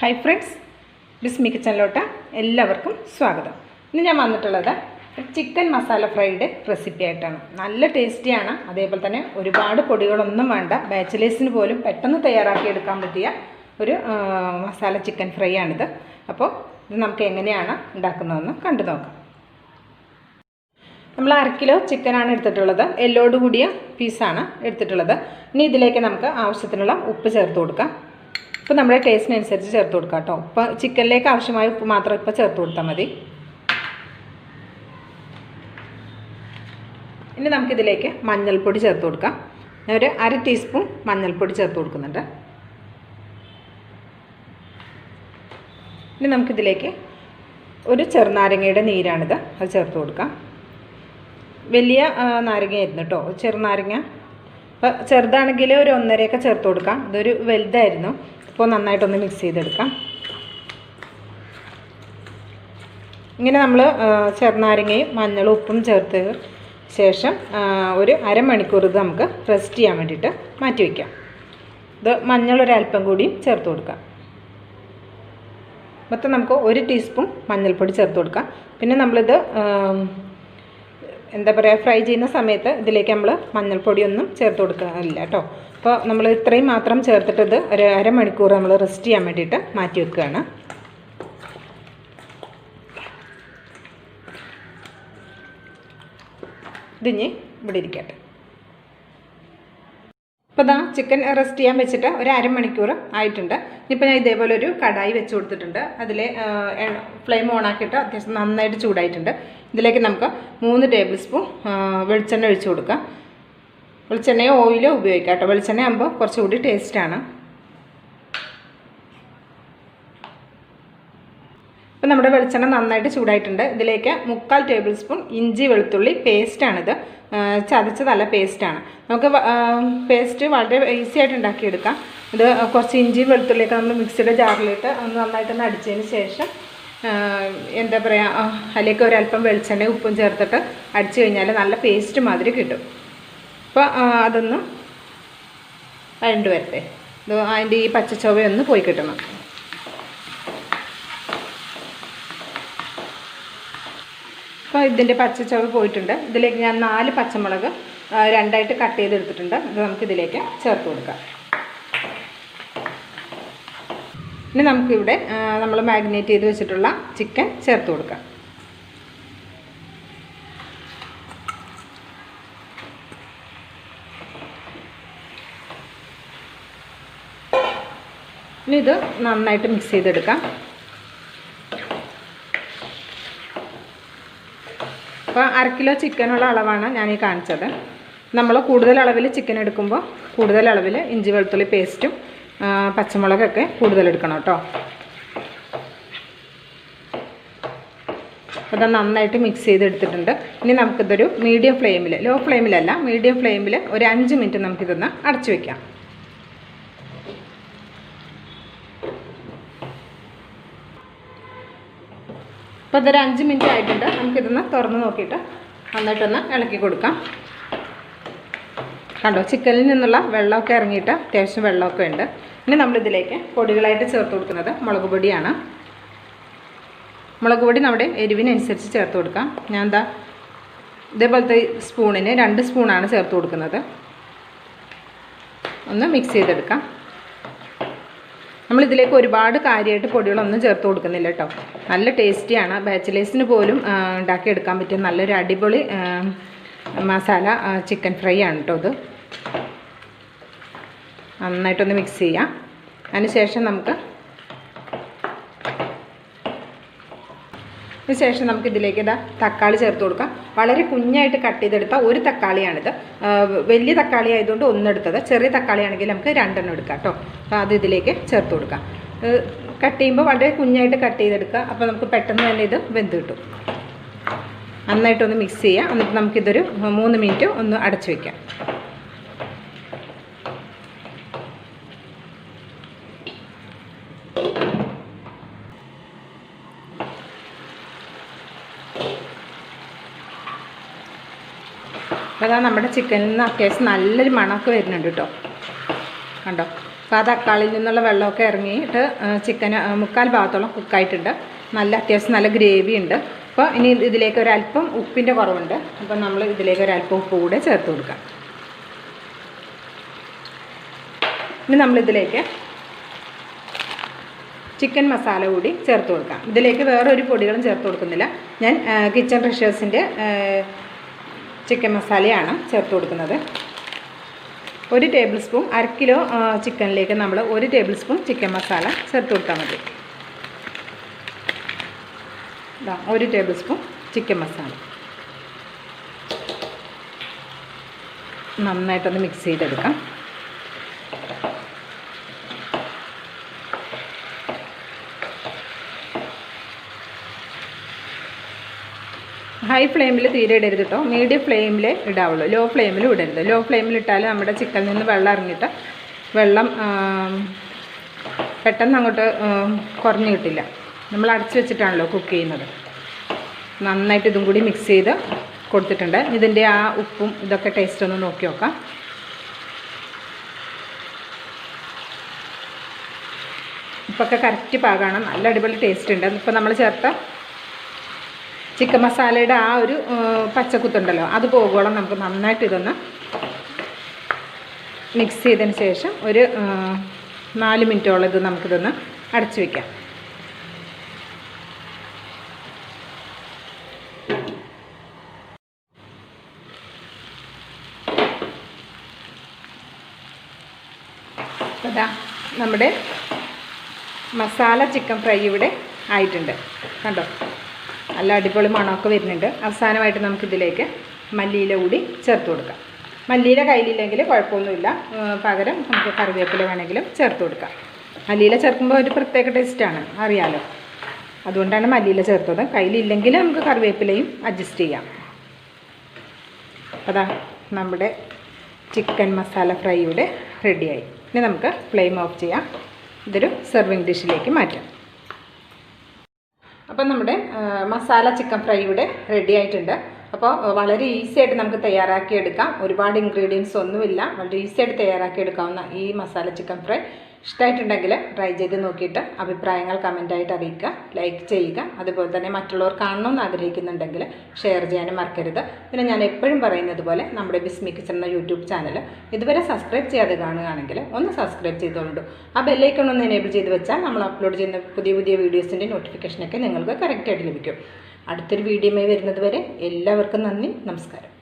Hi friends, ബിസ്മി കിച്ചണിലോട്ട് എല്ലാവർക്കും സ്വാഗതം. ഇന്ന് ഞാൻ വന്നിട്ടുള്ളത് ചിക്കൻ മസാല ഫ്രൈഡ് റെസിപ്പി ആയിട്ടാണ്. നല്ല ടേസ്റ്റിയാണ്. അതേപോലെ തന്നെ ഒരുപാട് പൊടികളൊന്നും വേണ്ട, ബാച്ചിലേഴ്സിന് പോലും പെട്ടെന്ന് തയ്യാറാക്കി എടുക്കാൻ പറ്റിയ ഒരു മസാല ചിക്കൻ ഫ്രൈ ആണിത്. അപ്പോൾ ഇത് നമുക്ക് എങ്ങനെയാണ് ഉണ്ടാക്കുന്നതെന്ന് കണ്ടു നോക്കാം. നമ്മൾ 1/2 കിലോ ചിക്കനാണ് എടുത്തിട്ടുള്ളത്. എല്ലോട് കൂടിയ പീസാണ് എടുത്തിട്ടുള്ളത്. ഇനി ഇതിലേക്ക് നമുക്ക് ആവശ്യത്തിനുള്ള ഉപ്പ് ചേർത്ത് കൊടുക്കാം. ഇപ്പോൾ നമ്മുടെ ടേസ്റ്റിനനുസരിച്ച് ചേർത്ത് കൊടുക്കാം കേട്ടോ. ഇപ്പോൾ ചിക്കനിലേക്ക് ആവശ്യമായ ഉപ്പ് മാത്രം ഇപ്പോൾ ചേർത്ത് കൊടുത്താൽ മതി. ഇനി നമുക്കിതിലേക്ക് മഞ്ഞൾപ്പൊടി ചേർത്ത് കൊടുക്കാം. ഞാൻ ഒരു 1/2 ടീസ്പൂൺ മഞ്ഞൾപ്പൊടി ചേർത്ത് കൊടുക്കുന്നുണ്ട്. ഇനി നമുക്കിതിലേക്ക് ഒരു ചെറുനാരങ്ങയുടെ നീരാണിത്, അത് ചേർത്ത് കൊടുക്കാം. വലിയ നാരങ്ങയായിരുന്നു കേട്ടോ, ചെറുനാരങ്ങ. അപ്പോൾ ചെറുതാണെങ്കിൽ ഒരു 1.5 ചേർത്ത് കൊടുക്കാം. ഇതൊരു വലുതായിരുന്നു. ഇപ്പോൾ നന്നായിട്ടൊന്ന് മിക്സ് ചെയ്തെടുക്കാം. ഇങ്ങനെ നമ്മൾ ചെറുനാരങ്ങയും മഞ്ഞളും ഉപ്പും ചേർത്ത് ശേഷം ഒരു അരമണിക്കൂർ ഇത് നമുക്ക് റെസ്റ്റ് ചെയ്യാൻ വേണ്ടിയിട്ട് മാറ്റി വയ്ക്കാം. ഇത് മഞ്ഞളൊരൽപ്പം കൂടിയും ചേർത്ത് കൊടുക്കാം. മൊത്തം നമുക്ക് 1 ടീസ്പൂൺ മഞ്ഞൾപ്പൊടി ചേർത്ത് കൊടുക്കാം. പിന്നെ നമ്മളിത് എന്താ പറയുക, ഫ്രൈ ചെയ്യുന്ന സമയത്ത് ഇതിലേക്ക് നമ്മൾ മഞ്ഞൾപ്പൊടിയൊന്നും ചേർത്ത് കൊടുക്കാറില്ല കേട്ടോ. അപ്പോൾ നമ്മൾ ഇത്രയും മാത്രം ചേർത്തിട്ട് ഇത് ഒരു അരമണിക്കൂർ നമ്മൾ റെസ്റ്റ് ചെയ്യാൻ വേണ്ടിയിട്ട് മാറ്റി വെക്കുകയാണ്. ഇതിഞ്ഞ് ഇവിടെ ഇരിക്കട്ടെ. അപ്പോൾ ഇതാ ചിക്കൻ റെസ്റ്റ് ചെയ്യാൻ വെച്ചിട്ട് ഒരു അരമണിക്കൂർ ആയിട്ടുണ്ട്. ഇപ്പോൾ ഞാൻ ഇതേപോലെ ഒരു കടായി വെച്ച് കൊടുത്തിട്ടുണ്ട്. അതിൽ ഫ്ലെയിം ഓണാക്കിയിട്ട് അത്യാവശ്യം നന്നായിട്ട് ചൂടായിട്ടുണ്ട്. ഇതിലേക്ക് നമുക്ക് 3 ടേബിൾ സ്പൂൺ വെളിച്ചെണ്ണ ഒഴിച്ച് കൊടുക്കാം. വെളിച്ചെണ്ണയോ ഓയിലോ ഉപയോഗിക്കാം കേട്ടോ. വെളിച്ചെണ്ണ ആകുമ്പോൾ കുറച്ചുകൂടി ടേസ്റ്റാണ്. ഇപ്പോൾ നമ്മുടെ വെളിച്ചെണ്ണ നന്നായിട്ട് ചൂടായിട്ടുണ്ട്. ഇതിലേക്ക് 3/4 ടേബിൾ സ്പൂൺ ഇഞ്ചി വെളുത്തുള്ളി പേസ്റ്റാണിത്, ചതച്ചതല്ല, പേസ്റ്റാണ്. നമുക്ക് പേസ്റ്റ് വളരെ ഈസി ആയിട്ട് ഉണ്ടാക്കിയെടുക്കാം. ഇത് കുറച്ച് ഇഞ്ചി വെളുത്തുള്ളിയൊക്കെ നമ്മൾ മിക്സിയുടെ ജാറിലിട്ട് ഒന്ന് നന്നായിട്ടൊന്ന് അടിച്ചതിന് ശേഷം എന്താ പറയുക, അതിലേക്ക് ഒരല്പം വെളിച്ചെണ്ണയും ഉപ്പും ചേർത്തിട്ട് അടിച്ചു കഴിഞ്ഞാൽ നല്ല പേസ്റ്റ് മാതിരി കിട്ടും. അപ്പോൾ അതൊന്ന് വഴണ്ട് വരട്ടെ. ഇത് അതിൻ്റെ ഈ പച്ചച്ചൊവയൊന്ന് പോയി കിട്ടണം. അപ്പോൾ ഇതിൻ്റെ പച്ചച്ചൊവ പോയിട്ടുണ്ട്. ഇതിലേക്ക് ഞാൻ 4 പച്ചമുളക് 2ആയിട്ട് കട്ട് ചെയ്തെടുത്തിട്ടുണ്ട്. ഇത് നമുക്കിതിലേക്ക് ചേർത്ത് കൊടുക്കാം. ഇനി നമുക്കിവിടെ നമ്മൾ മാഗ്നേറ്റ് ചെയ്ത് വെച്ചിട്ടുള്ള ചിക്കൻ ചേർത്ത് കൊടുക്കാം. ഇനി ഇത് നന്നായിട്ട് മിക്സ് ചെയ്തെടുക്കാം. അപ്പോൾ 1/2 കിലോ ചിക്കനുള്ള അളവാണ് ഞാനീ കാണിച്ചത്. നമ്മൾ കൂടുതൽ അളവിൽ ചിക്കൻ എടുക്കുമ്പോൾ കൂടുതൽ അളവിൽ ഇഞ്ചി വെളുത്തുള്ളി പേസ്റ്റും പച്ചമുളകൊക്കെ കൂടുതൽ എടുക്കണം കേട്ടോ. അത് നന്നായിട്ട് മിക്സ് ചെയ്തെടുത്തിട്ടുണ്ട്. ഇനി നമുക്കിതൊരു മീഡിയം ഫ്ലെയിമിൽ, ലോ ഫ്ലെയിമിലല്ല, മീഡിയം ഫ്ലെയിമിൽ ഒരു 5 മിനിറ്റ് നമുക്കിതൊന്ന് അടച്ചു വയ്ക്കാം. അപ്പോൾ ഇതൊരു 5 മിനിറ്റ് ആയിട്ടുണ്ട്. നമുക്കിതൊന്ന് തുറന്ന് നോക്കിയിട്ട് നന്നായിട്ടൊന്ന് ഇളക്കി കൊടുക്കാം. കണ്ടോ, ചിക്കനിൽ നിന്നുള്ള വെള്ളമൊക്കെ ഇറങ്ങിയിട്ട് അത്യാവശ്യം വെള്ളമൊക്കെ ഉണ്ട്. ഇനി നമ്മളിതിലേക്ക് പൊടികളായിട്ട് ചേർത്ത് കൊടുക്കുന്നത് മുളക് പൊടിയാണ്. മുളക് പൊടി നമ്മുടെ എരിവിനനുസരിച്ച് ചേർത്ത് കൊടുക്കാം. ഞാൻ എന്താ ഇതേപോലത്തെ സ്പൂണിന് 2 സ്പൂണാണ് ചേർത്ത് കൊടുക്കുന്നത്. ഒന്ന് മിക്സ് ചെയ്തെടുക്കാം. നമ്മളിതിലേക്ക് ഒരുപാട് കാര്യമായിട്ട് പൊടികളൊന്നും ചേർത്ത് കൊടുക്കുന്നില്ല കേട്ടോ. നല്ല ടേസ്റ്റിയാണ്. ബാച്ചിലേഴ്സിന് പോലും ഉണ്ടാക്കിയെടുക്കാൻ പറ്റിയ നല്ലൊരു അടിപൊളി മസാല ചിക്കൻ ഫ്രൈ ആണ് കേട്ടോ ഇത്. നന്നായിട്ടൊന്ന് മിക്സ് ചെയ്യാം. അതിനുശേഷം നമുക്കിതിലേക്ക് തക്കാളി ചേർത്ത് കൊടുക്കാം. വളരെ കുഞ്ഞായിട്ട് കട്ട് ചെയ്തെടുത്ത ഒരു തക്കാളിയാണിത്. വലിയ തക്കാളി ആയതുകൊണ്ട് 1 എടുത്തത്. ചെറിയ തക്കാളി ആണെങ്കിൽ നമുക്ക് 2 എടുക്കാം കേട്ടോ. അപ്പോൾ അത് ഇതിലേക്ക് ചേർത്ത് കൊടുക്കാം. കട്ട് ചെയ്യുമ്പോൾ വളരെ കുഞ്ഞായിട്ട് കട്ട് ചെയ്തെടുക്കുക. അപ്പോൾ നമുക്ക് പെട്ടെന്ന് തന്നെ ഇത് വെന്ത് കിട്ടും. നന്നായിട്ടൊന്ന് മിക്സ് ചെയ്യാം. എന്നിട്ട് നമുക്കിതൊരു 3 മിനിറ്റ് ഒന്ന് അടച്ചു വയ്ക്കാം. അപ്പോൾ അതാ നമ്മുടെ ചിക്കനിൽ നിന്ന് അത്യാവശ്യം നല്ലൊരു മണമൊക്കെ വരുന്നുണ്ട് കേട്ടോ. കണ്ടോ, അപ്പോൾ ആ തക്കാളിയിൽ നിന്നുള്ള വെള്ളമൊക്കെ ഇറങ്ങിയിട്ട് ചിക്കൻ മുക്കാൽ ഭാഗത്തോളം കുക്കായിട്ടുണ്ട്. അത്യാവശ്യം നല്ല ഗ്രേവി ഉണ്ട്. അപ്പോൾ ഇനി ഇതിലേക്ക് ഒരല്പം ഉപ്പിൻ്റെ കുറവുണ്ട്. അപ്പോൾ നമ്മൾ ഇതിലേക്ക് ഒരല്പം ഉപ്പ് കൂടെ ചേർത്ത് കൊടുക്കാം. ഇനി നമ്മളിതിലേക്ക് ചിക്കൻ മസാല കൂടി ചേർത്ത് കൊടുക്കാം. ഇതിലേക്ക് വേറൊരു പൊടികളും ചേർത്ത് കൊടുക്കുന്നില്ല. ഞാൻ കിച്ചൺ ട്രഷേഴ്സിൻ്റെ ചിക്കൻ മസാലയാണ് ചേർത്ത് കൊടുക്കുന്നത്. 1 ടേബിൾ സ്പൂൺ, 1/2 കിലോ ചിക്കനിലേക്ക് നമ്മൾ 1 ടേബിൾ സ്പൂൺ ചിക്കൻ മസാല ചേർത്ത് കൊടുത്താൽ മതി. 1 ടേബിൾ സ്പൂൺ ചിക്കൻ മസാല നന്നായിട്ടൊന്ന് മിക്സ് ചെയ്തെടുക്കാം. ഹൈ ഫ്ലെയിമിൽ തീരെ ഇടരുത് കേട്ടോ, മീഡിയം ഫ്ലെയിമിൽ ഇടാവുള്ളൂ. ലോ ഫ്ലെയിമിലും ഇടരുത്. ലോ ഫ്ലെയിമിൽ ഇട്ടാൽ നമ്മുടെ ചിക്കനിൽ നിന്ന് വെള്ളം ഇറങ്ങിയിട്ട് വെള്ളം പെട്ടെന്ന് അങ്ങോട്ട് കുറഞ്ഞു കിട്ടില്ല. നമ്മൾ അടച്ചു വെച്ചിട്ടാണല്ലോ കുക്ക് ചെയ്യുന്നത്. നന്നായിട്ട് ഇതും കൂടി മിക്സ് ചെയ്ത് കൊടുത്തിട്ടുണ്ട്. ഇതിൻ്റെ ആ ഉപ്പും ഇതൊക്കെ ടേസ്റ്റ് ഒന്ന് നോക്കി നോക്കാം. ഉപ്പൊക്കെ കറക്റ്റ് പാകമാണ്. നല്ല അടിപൊളി ടേസ്റ്റ് ഉണ്ട്. ഇപ്പോൾ നമ്മൾ ചേർത്ത ചിക്കൻ മസാലയുടെ ആ ഒരു പച്ചക്കുത്തുണ്ടല്ലോ, അത് പോകുവോളം നമുക്ക് നന്നായിട്ട് ഇതൊന്ന് മിക്സ് ചെയ്തതിന് ശേഷം ഒരു 4 മിനിറ്റോളം ഇത് നമുക്കിതൊന്ന് അടച്ചു വയ്ക്കാം. അതാ നമ്മുടെ മസാല ചിക്കൻ ഫ്രൈ ഇവിടെ ആയിട്ടുണ്ട്. കണ്ടോ, നല്ല അടിപൊളി മണമൊക്കെ വരുന്നുണ്ട്. അവസാനമായിട്ട് നമുക്കിതിലേക്ക് മല്ലിയില കൂടി ചേർത്ത് കൊടുക്കാം. മല്ലിയില കയ്യിലില്ലെങ്കിൽ കുഴപ്പമൊന്നുമില്ല, പകരം നമുക്ക് കറിവേപ്പില വേണമെങ്കിലും ചേർത്ത് കൊടുക്കാം. മല്ലിയില ചേർക്കുമ്പോൾ ഒരു പ്രത്യേക ടേസ്റ്റാണ്, അറിയാലോ. അതുകൊണ്ടാണ് മല്ലിയില ചേർത്തത്. കയ്യിലില്ലെങ്കിൽ നമുക്ക് കറിവേപ്പിലയും അഡ്ജസ്റ്റ് ചെയ്യാം. അതാ നമ്മുടെ ചിക്കൻ മസാല ഫ്രൈ ഇവിടെ റെഡിയായി. ഇനി നമുക്ക് ഫ്ലെയിം ഓഫ് ചെയ്യാം. ഇതൊരു സെർവിങ് ഡിഷിലേക്ക് മാറ്റാം. അപ്പം നമ്മുടെ മസാല ചിക്കൻ ഫ്രൈ ഇവിടെ റെഡി ആയിട്ടുണ്ട്. അപ്പോൾ വളരെ ഈസി ആയിട്ട് നമുക്ക് തയ്യാറാക്കിയെടുക്കാം. ഒരുപാട് ഇൻഗ്രീഡിയൻസ് ഒന്നുമില്ല. വളരെ ഈസി ആയിട്ട് തയ്യാറാക്കിയെടുക്കാവുന്ന ഈ മസാല ചിക്കൻ ഫ്രൈ ഇഷ്ടമായിട്ടുണ്ടെങ്കിൽ ട്രൈ ചെയ്ത് നോക്കിയിട്ട് അഭിപ്രായങ്ങൾ കമൻറ്റായിട്ട് അറിയിക്കുക, ലൈക്ക് ചെയ്യുക. അതുപോലെ തന്നെ മറ്റുള്ളവർ കാണണമെന്ന് ആഗ്രഹിക്കുന്നുണ്ടെങ്കിൽ ഷെയർ ചെയ്യാനും മറക്കരുത്. പിന്നെ ഞാൻ എപ്പോഴും പറയുന്നത് പോലെ നമ്മുടെ ബിസ്മി കിച്ചൺ എന്ന യൂട്യൂബ് ചാനൽ ഇതുവരെ സബ്സ്ക്രൈബ് ചെയ്യാതെ കാണുകയാണെങ്കിൽ ഒന്ന് സബ്സ്ക്രൈബ് ചെയ്തോളൂ. ആ ബെല്ലൈക്കൺ ഒന്ന് എനേബിൾ ചെയ്ത് വെച്ചാൽ നമ്മൾ അപ്ലോഡ് ചെയ്യുന്ന പുതിയ പുതിയ വീഡിയോസിൻ്റെ നോട്ടിഫിക്കേഷനൊക്കെ നിങ്ങൾക്ക് കറക്റ്റായിട്ട് ലഭിക്കും. അടുത്തൊരു വീഡിയോയുമായി വരുന്നത് വരെ എല്ലാവർക്കും നന്ദി, നമസ്കാരം.